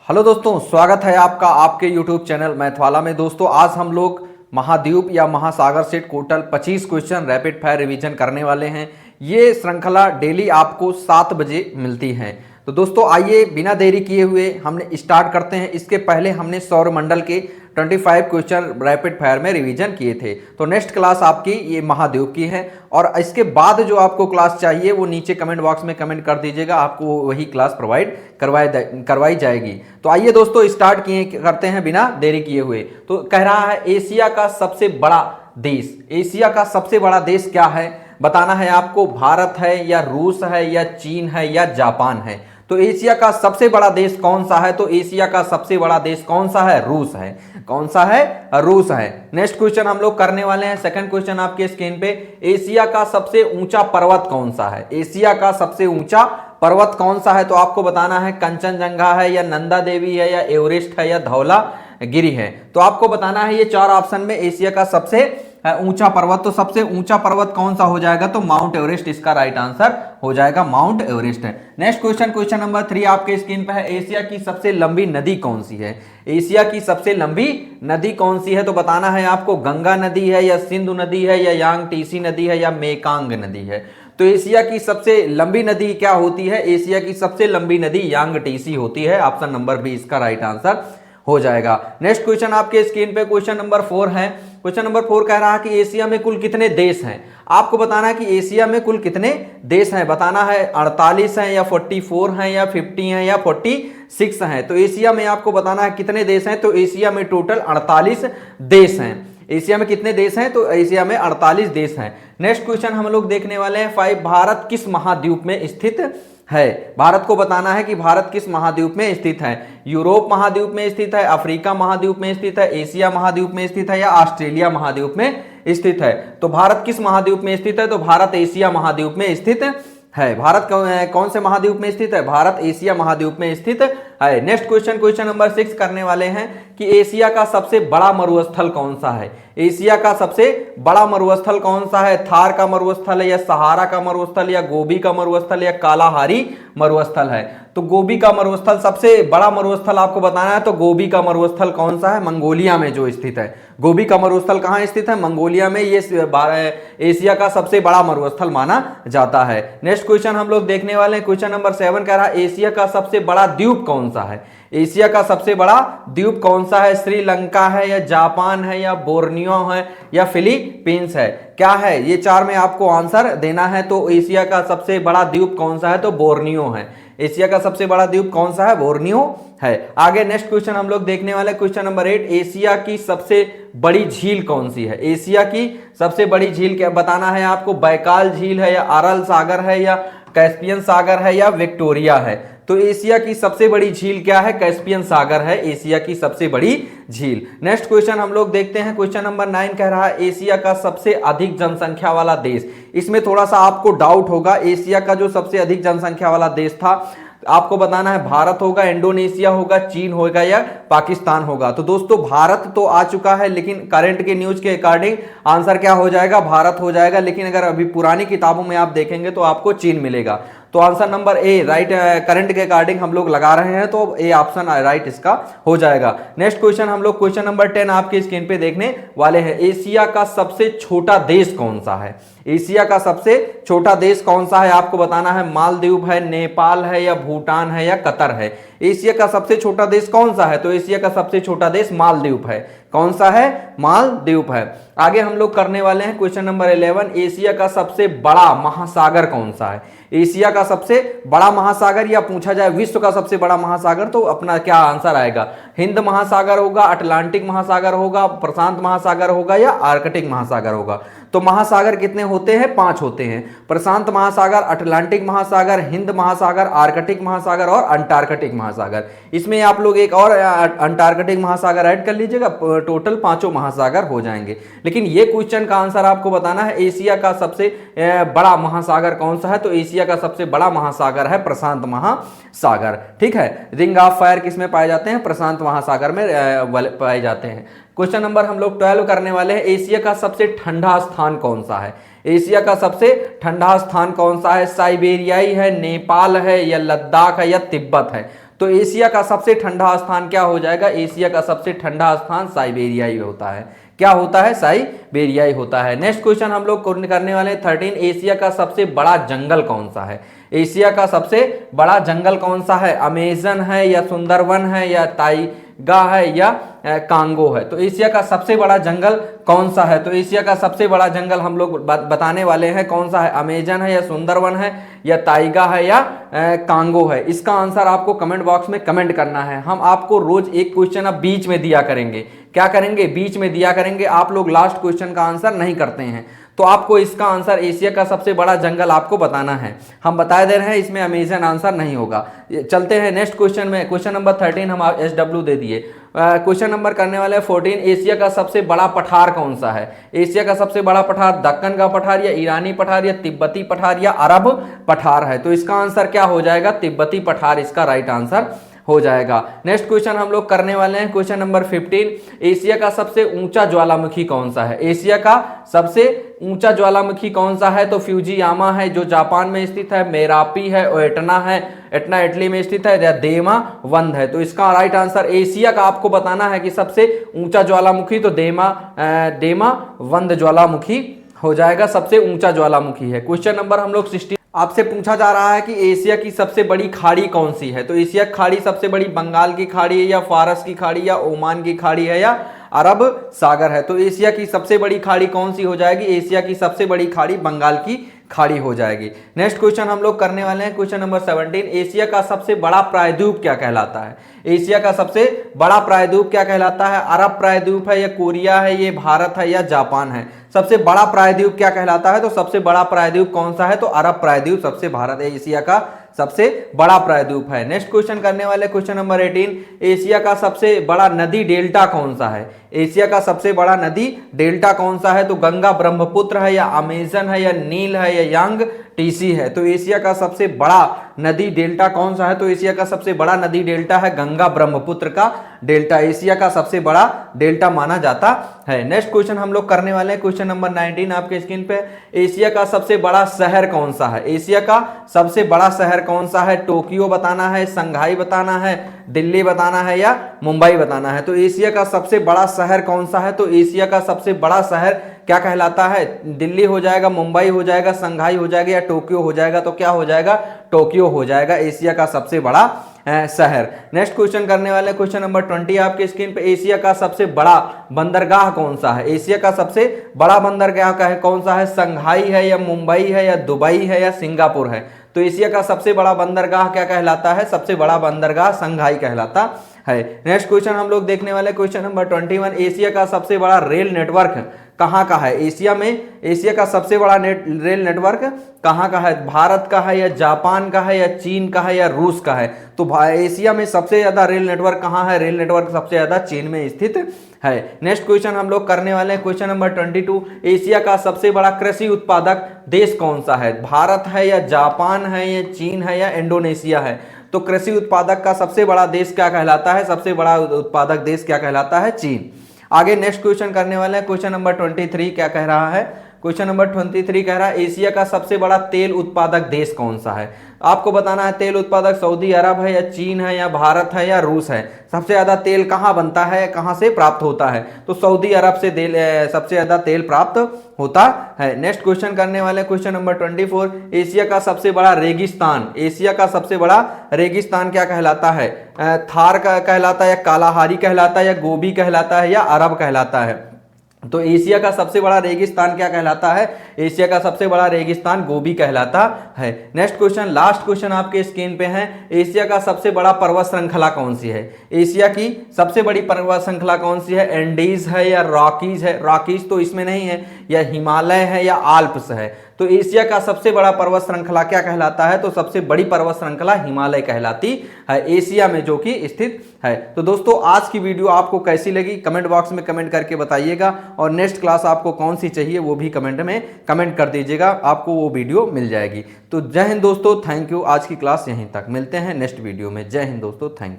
Hello दोस्तों, स्वागत है आपका आपके YouTube चैनल मैथवाला में। दोस्तों आज हम लोग महाद्वीप या महासागर से total 25 question rapid fire revision करने वाले हैं। ये श्रृंखला डेली आपको 7 बजे मिलती है। तो दोस्तों आइए बिना देरी किए हुए हमने स्टार्ट करते हैं। इसके पहले हमने सौरमंडल के 25 क्वेश्चन रैपिड फायर में रिवीजन किए थे। तो नेक्स्ट क्लास आपकी ये महाद्वीप की है और इसके बाद जो आपको क्लास चाहिए वो नीचे कमेंट बॉक्स में कमेंट कर दीजिएगा, आपको वही क्लास प्रोवाइड करवाई जाएगी। तो आइए दोस्तों स्टार्ट करते हैं बिना देरी किए हुए। तो कह रहा है एशिया का सबसे बड़ा देश, एशिया का सबसे बड़ा देश क्या है बताना है आपको। भारत है या रूस है या चीन है या जापान है। तो एशिया का सबसे बड़ा देश कौन सा है? तो एशिया का सबसे बड़ा देश कौन सा है? रूस है। कौन सा है? रूस है। नेक्स्ट क्वेश्चन हम लोग करने वाले हैं। सेकंड क्वेश्चन आपके स्क्रीन पे, एशिया का सबसे ऊंचा पर्वत कौन सा है? एशिया का सबसे ऊंचा पर्वत कौन सा है? तो आपको बताना है कंचनजंगा है या नंदा देवी है या एवरेस्ट है या धौलागिरी है। तो आपको बताना है ये 4 ऑप्शन में एशिया का सबसे ऊंचा पर्वत। तो सबसे ऊंचा पर्वत कौन सा हो जाएगा? तो माउंट एवरेस्ट इसका राइट आंसर हो जाएगा, माउंट एवरेस्ट है। नेक्स्ट क्वेश्चन, क्वेश्चन नंबर 3 आपके स्क्रीन पे है, एशिया की सबसे लंबी नदी कौन सी है? एशिया की सबसे लंबी नदी कौन सी है? तो बताना है आपको गंगा नदी है या सिंधु नदी है या यांगटीसी नदी है या मेकांग नदी है। तो एशिया की सबसे लंबी नदी क्या होती है? एशिया की सबसे लंबी नदी यांगटीसी होती है। ऑप्शन नंबर बी इसका राइट आंसर हो जाएगा। नेक्स्ट क्वेश्चन आपके स्क्रीन पे क्वेश्चन नंबर 4 है। क्वेश्चन नंबर 4 कह रहा है कि एशिया में कुल कितने देश हैं? आपको बताना है कि एशिया में कुल कितने देश हैं। बताना है 48 हैं या 44 हैं या 50 हैं या 46 हैं। तो एशिया में आपको बताना है कितने देश हैं। तो एशिया में टोटल 48 देश हैं। एशिया में कितने देश हैं? तो एशिया में 48 देश हैं। नेक्स्ट क्वेश्चन हम लोग देखने वाले हैं 5, भारत किस महाद्वीप में स्थित है? भारत को बताना है कि भारत किस महाद्वीप में स्थित है। यूरोप महाद्वीप में स्थित है, अफ्रीका महाद्वीप में स्थित है, एशिया महाद्वीप में स्थित है या ऑस्ट्रेलिया महाद्वीप में स्थित है। तो भारत किस महाद्वीप में स्थित है? तो भारत एशिया महाद्वीप में स्थित है। भारत कौन से महाद्वीप में स्थित है? भारत एशिया महाद्वीप में स्थित है। नेक्स्ट क्वेश्चन, क्वेश्चन नंबर 6 करने वाले हैं कि एशिया का सबसे बड़ा मरुस्थल कौन सा है? एशिया का सबसे बड़ा मरुस्थल कौन सा है? थार का मरुस्थल है या सहारा का मरुस्थल या गोबी का मरुस्थल या कालाहारी मरुस्थल है। तो गोबी का मरुस्थल सबसे बड़ा मरुस्थल आपको बताना है। तो गोबी का मरुस्थल कौन सा है? मंगोलिया में जो स्थित है। गोबी का मरुस्थल कहाँ स्थित है? मंगोलिया में। ये एशिया का सबसे बड़ा मरुस्थल माना जाता है। नेक्स्ट क्वेश्चन हम लोग देखने वाले हैं। क्वेश्चन नंबर 7 कह रहा है एशिया का सबसे बड़ा द्वीप कौन सा है? एशिया का सबसे बड़ा द्वीप कौन सा है? श्रीलंका है या जापान है या बोर्नियो है या फिलीपींस है? क्या है? ये 4 में आपको आंसर देना है। तो एशिया का सबसे बड़ा द्वीप कौन सा है? तो बोर्नियो है। एशिया का सबसे बड़ा द्वीप कौन सा है? बोर्नियो है। आगे नेक्स्ट क्वेश्चन हम लोग देखने वाले क्वेश्चन नंबर 8, एशिया की सबसे बड़ी झील कौन सी है? एशिया की सबसे बड़ी झील क्या बताना है आपको? बैकाल झील है या अरल सागर है या कैस्पियन सागर है या विक्टोरिया है। तो एशिया की सबसे बड़ी झील क्या है? कैस्पियन सागर है एशिया की सबसे बड़ी झील। नेक्स्ट क्वेश्चन हम लोग देखते हैं। क्वेश्चन नंबर 9 कह रहा है एशिया का सबसे अधिक जनसंख्या वाला देश। इसमें थोड़ा सा आपको डाउट होगा। एशिया का जो सबसे अधिक जनसंख्या वाला देश था आपको बताना है भारत होगा, इंडोनेशिया होगा, चीन होगा या पाकिस्तान होगा। तो दोस्तों भारत तो आ चुका है, लेकिन करंट के न्यूज के अकॉर्डिंग आंसर क्या हो जाएगा? भारत हो जाएगा। लेकिन अगर अभी पुरानी किताबों में आप देखेंगे तो आपको चीन मिलेगा। तो answer number A right current के अकॉर्डिंग हम लोग लगा रहे हैं, तो ए ऑप्शन राइट इसका हो जाएगा। नेक्स्ट क्वेश्चन हम लोग क्वेश्चन नंबर 10 आपके स्क्रीन पे देखने वाले हैं। एशिया का सबसे छोटा देश कौन सा है? एशिया का सबसे छोटा देश कौन सा है? आपको बताना है मालदीव है, नेपाल है या भूटान है या कतर है। एशिया का सबसे छोटा देश कौन सा है? तो एशिया का सबसे छोटा देश मालदीव है। कौन सा है? मालदीव है। आगे हम लोग करने वाले हैं क्वेश्चन नंबर 11, एशिया का सबसे बड़ा महासागर कौन सा है? एशिया का सबसे बड़ा महासागर या पूछा जाए विश्व का सबसे बड़ा महासागर तो अपना क्या आंसर आएगा? हिंद महासागर होगा, अटलांटिक महासागर होगा, प्रशांत महासागर होगा या आर्कटिक महासागर होगा। तो महासागर कितने होते हैं? 5 होते हैं। प्रशांत महासागर, अटलांटिक महासागर, हिंद महासागर, आर्कटिक महासागर और अंटार्कटिक महासागर। इसमें आप लोग एक और अंटार्कटिक महासागर ऐड कर लीजिएगा, टोटल 5 महासागर हो जाएंगे। लेकिन ये क्वेश्चन का आंसर आपको बताना है एशिया का सबसे बड़ा महासागर कौन सा है? तो एशिया का सबसे बड़ा महासागर है प्रशांत महासागर। ठीक है। रिंग ऑफ फायर किसमें पाए जाते हैं? प्रशांत महासागर में पाए जाते हैं। क्वेश्चन नंबर हम लोग 12 करने वाले हैं। एशिया का सबसे ठंडा स्थान कौन सा है? एशिया का सबसे ठंडा स्थान कौन सा है? साइबेरियाई है, नेपाल है या लद्दाख है या तिब्बत है। तो एशिया का सबसे ठंडा स्थान क्या हो जाएगा? एशिया का सबसे ठंडा स्थान साइबेरिया ही होता है। क्या होता है? साइबेरिया ही होता है। नेक्स्ट क्वेश्चन हम लोग करने वाले 13, एशिया का सबसे बड़ा जंगल कौन सा है? एशिया का सबसे बड़ा जंगल कौन सा है? अमेजन है या सुंदरवन है या ताइगा है या कांगो है? तो एशिया का सबसे बड़ा जंगल कौन सा है? तो एशिया का सबसे बड़ा जंगल हम लोग बताने वाले हैं कौन सा है। अमेजन है या सुंदरवन है या ताइगा है या कांगो है? इसका आंसर आपको कमेंट बॉक्स में कमेंट करना है। हम आपको रोज एक क्वेश्चन अब बीच में दिया करेंगे। क्या करेंगे? बीच में दिया करेंगे। आप लोग लास्ट क्वेश्चन का आंसर नहीं करते हैं तो आपको इसका आंसर एशिया का सबसे बड़ा जंगल आपको बताना है। हम बता दे रहे हैं इसमें अमेजन आंसर नहीं होगा। चलते हैं नेक्स्ट क्वेश्चन में। क्वेश्चन नंबर 13 हम SW दे दिए। क्वेश्चन नंबर करने वाले 14, एशिया का सबसे बड़ा पठार कौन सा है? एशिया का सबसे बड़ा पठार दक्कन का पठार या ईरानी पठार या तिब्बती पठार या अरब पठार है? तो इसका आंसर क्या हो जाएगा? तिब्बती पठार इसका राइट आंसर हो जाएगा। नेक्स्ट क्वेश्चन हम लोग करने वाले हैं क्वेश्चन नंबर 15, एशिया का सबसे ऊंचा ज्वालामुखी कौन सा है? एशिया का सबसे ऊंचा ज्वालामुखी कौन सा है? तो फ्यूजियामा है जो जापान में स्थित है, मेरापी है, एटना है, एटना इटली में स्थित है, या देमावंद है? तो इसका राइट आंसर एशिया का आपको बताना है कि सबसे ऊंचा ज्वालामुखी तो देमावंद ज्वालामुखी हो जाएगा, सबसे ऊंचा ज्वालामुखी है। क्वेश्चन नंबर हम लोग 16 आपसे पूछा जा रहा है कि एशिया की सबसे बड़ी खाड़ी कौन सी है? तो एशिया की खाड़ी सबसे बड़ी बंगाल की खाड़ी है या फारस की खाड़ी या ओमान की खाड़ी है या अरब सागर है? तो एशिया की सबसे बड़ी खाड़ी कौन सी हो जाएगी? एशिया की सबसे बड़ी खाड़ी बंगाल की खाड़ी हो जाएगी। नेक्स्ट क्वेश्चन हम लोग करने वाले हैं क्वेश्चन नंबर 17, एशिया का सबसे बड़ा प्रायद्वीप क्या कहलाता है? एशिया का सबसे बड़ा प्रायद्वीप क्या कहलाता है? अरब प्रायद्वीप है या कोरिया है, ये भारत है या जापान है? सबसे बड़ा प्रायद्वीप क्या कहलाता है? तो सबसे बड़ा प्रायद्वीप कौन सा है? तो अरब प्रायद्वीप सबसे भारत है एशिया का सबसे बड़ा प्रायद्वीप है। नेक्स्ट क्वेश्चन करने वाले क्वेश्चन नंबर 18, एशिया का सबसे बड़ा नदी डेल्टा कौन सा है? एशिया का सबसे बड़ा नदी डेल्टा कौन सा है? तो गंगा ब्रह्मपुत्र है या अमेजन है या नील है या यांग टीसी है? तो एशिया का सबसे बड़ा नदी डेल्टा कौन सा है? तो एशिया का सबसे बड़ा नदी डेल्टा है गंगा ब्रह्मपुत्र का डेल्टा, एशिया का सबसे बड़ा डेल्टा माना जाता है। नेक्स्ट क्वेश्चन हम लोग करने वाले हैं क्वेश्चन नंबर 19 आपके स्क्रीन पे, एशिया का सबसे बड़ा शहर कौन सा है? एशिया का सबसे बड़ा शहर कौन सा है? टोक्यो बताना है, संघाई बताना है, दिल्ली बताना है या मुंबई बताना है? तो एशिया का सबसे बड़ा शहर कौन सा है? तो एशिया का सबसे बड़ा शहर क्या कहलाता है? दिल्ली हो जाएगा, मुंबई हो जाएगा, संघाई हो जाएगा या टोक्यो हो जाएगा? तो क्या हो जाएगा? टोक्यो हो जाएगा एशिया का सबसे बड़ा शहर। नेक्स्ट क्वेश्चन करने वाले क्वेश्चन नंबर 20 आपके स्क्रीन पे, एशिया का सबसे बड़ा बंदरगाह कौन सा है? एशिया का सबसे बड़ा बंदरगाह का है कौन सा है? संघाई है या मुंबई है या दुबई है या सिंगापुर है? तो एशिया का सबसे बड़ा बंदरगाह क्या कहलाता है? सबसे बड़ा बंदरगाह संघाई कहलाता है। नेक्स्ट क्वेश्चन हम लोग देखने वाले क्वेश्चन नंबर 21, एशिया का सबसे बड़ा रेल नेटवर्क कहाँ का है? एशिया में एशिया का सबसे बड़ा रेल नेटवर्क कहाँ का है? भारत का है या जापान का है या चीन का है या रूस का है? तो एशिया में सबसे ज्यादा रेल नेटवर्क कहाँ है? रेल नेटवर्क सबसे ज्यादा चीन में स्थित है। नेक्स्ट क्वेश्चन हम लोग करने वाले हैं क्वेश्चन नंबर 22, एशिया का सबसे बड़ा कृषि उत्पादक देश कौन सा है? भारत है या जापान है या चीन है या इंडोनेशिया है? तो कृषि उत्पादक का सबसे बड़ा देश क्या कहलाता है? सबसे बड़ा उत्पादक देश क्या कहलाता है? चीन। आगे नेक्स्ट क्वेश्चन करने वाले हैं क्वेश्चन नंबर 23 क्या कह रहा है? क्वेश्चन नंबर 23 कह रहा है एशिया का सबसे बड़ा तेल उत्पादक देश कौन सा है? आपको बताना है तेल उत्पादक सऊदी अरब है या चीन है या भारत है या रूस है? सबसे ज्यादा तेल कहाँ बनता है, कहाँ से प्राप्त होता है? तो सऊदी अरब से सबसे ज्यादा तेल प्राप्त होता है। नेक्स्ट क्वेश्चन करने वाले क्वेश्चन नंबर 24, एशिया का सबसे बड़ा रेगिस्तान, एशिया का सबसे बड़ा रेगिस्तान क्या कहलाता है? थार का कहलाता है या कालाहारी कहलाता है या गोबी कहलाता है या अरब कहलाता है? तो एशिया का सबसे बड़ा रेगिस्तान क्या कहलाता है? एशिया का सबसे बड़ा रेगिस्तान गोबी कहलाता है। नेक्स्ट क्वेश्चन, लास्ट क्वेश्चन आपके स्क्रीन पे है, एशिया का सबसे बड़ा पर्वत श्रृंखला कौन सी है? एशिया की सबसे बड़ी पर्वत श्रृंखला कौन सी है? एंडीज है या रॉकीज है? रॉकीज तो इसमें नहीं है, या हिमालय है या आल्प्स है? तो एशिया का सबसे बड़ा पर्वत श्रृंखला क्या कहलाता है? तो सबसे बड़ी पर्वत श्रृंखला हिमालय कहलाती है, एशिया में जो कि स्थित है। तो दोस्तों आज की वीडियो आपको कैसी लगी कमेंट बॉक्स में कमेंट करके बताइएगा, और नेक्स्ट क्लास आपको कौन सी चाहिए वो भी कमेंट में कमेंट कर दीजिएगा, आपको वो वीडियो मिल जाएगी। तो जय हिंद दोस्तों, थैंक यू। आज की क्लास यहीं तक, मिलते हैं नेक्स्ट वीडियो में। जय हिंद दोस्तों, थैंक यू।